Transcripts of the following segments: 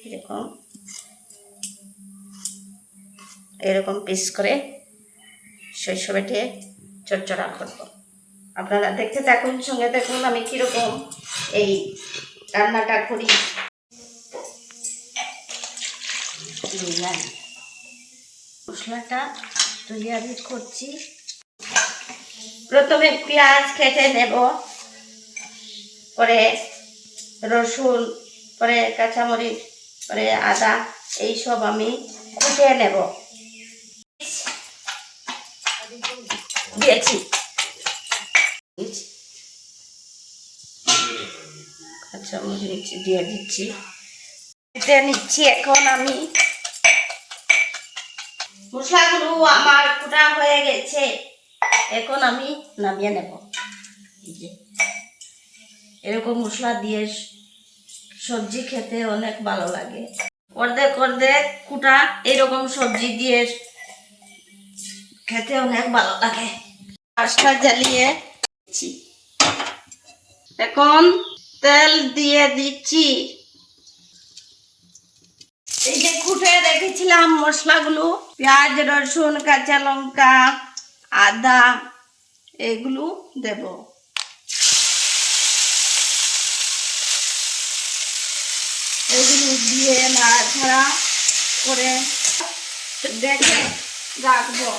এরকম এরকম পিস করে সরষে বেটে চচ্চড়া করব। আপনারা দেখতে থাকুন, সঙ্গে দেখুন আমি কীরকম এই রান্নাটা করি। মশলাটা তৈরি করছি। প্রথমে পেঁয়াজ কেটে নেব, পরে রসুন, পরে কাঁচামরিচ, পরে আদা, এইসব আমি কুটে নেব। দিয়েছি কাঁচামরিচ দিয়ে দিচ্ছি, নিচ্ছি। এখন আমি মশলাগুলো আমার কুটা হয়ে গেছে, এখন আমি নামিয়ে নেব। এরকম মশলা দিয়ে সবজি খেতে অনেক ভালো লাগে। অর্ধেক অর্ধেক কুটা এরকম সবজি দিয়ে খেতে অনেক ভালো লাগে। আঁচটা জ্বালিয়ে দিচ্ছি, এখন তেল দিয়ে দিচ্ছি। এই যে কুটে রেখেছিলাম মশলাগুলো, পেঁয়াজ, রসুন, কাঁচা লঙ্কা, আদা, এগুলো দেব। এগুলো দিয়ে নাড়াচাড়া করে দেখে রাখবো।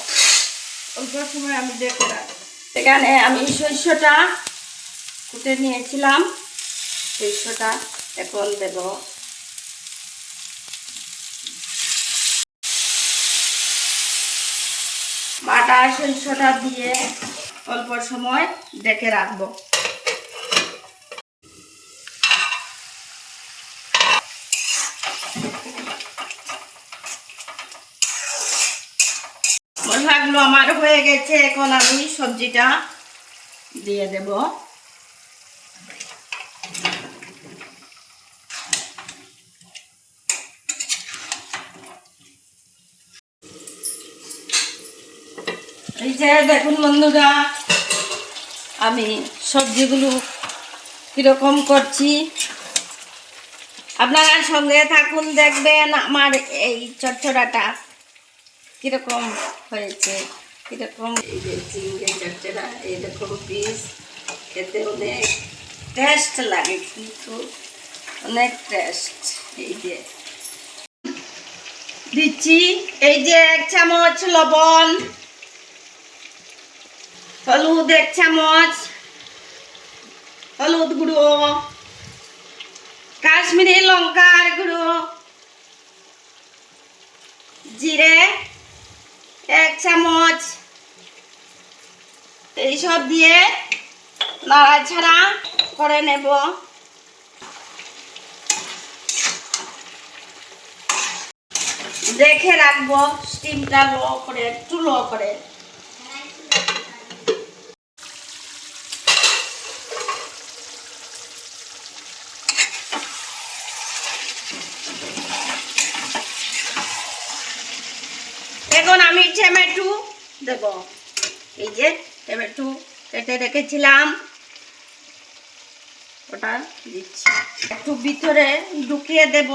অল্প সময় আমি দেখে রাখবো। এখানে আমি সরষেটা কুটে নিয়েছিলাম, সরষেটা এখন দেব। বাটা সরষেটা দিয়ে অল্প সময় ডেকে রাখবো। মশলাগুলো আমার হয়ে গেছে, এখন আমি সবজিটা দিয়ে দেব। এই যে দেখুন বন্ধুরা, আমি সবজিগুলো কিরকম করছি, আপনারা সঙ্গে থাকুন, দেখবেন আমার এই চচ্চড়াটা কিরকম হয়েছে। কিরকম এই যে চিংড়ি চচ্চড়া, এইরকম পিস খেতে অনেক টেস্ট লাগে, কিন্তু অনেক টেস্ট। এই যে দিচ্ছি, এই যে 1 চামচ লবণ, হলুদ 1 চামচ, হলুদ গুঁড়ো, কাশ্মীরি লঙ্কার গুঁড়ো, জিরে 1 চামচ, এইসব দিয়ে নাড়াচাড়া করে নেব। দেখে রাখবো, স্টিমটা লো করে, একটু লো করে। এখন আমি টমেটো দেব। এই যে টমেটো কেটে রেখেছিলাম, ওটা দিচ্ছি। একটু ভিতরে ঢুকিয়ে দেব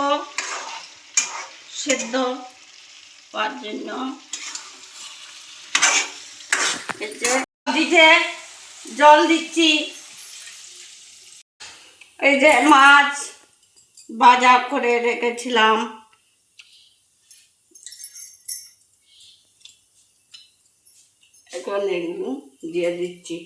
সেদ্ধ হওয়ার জন্য। এই যে দিতে জল দিচ্ছি। এই যে মাছ ভাজা করে রেখেছিলাম, এখন এগুলো দিয়ে দিচ্ছি।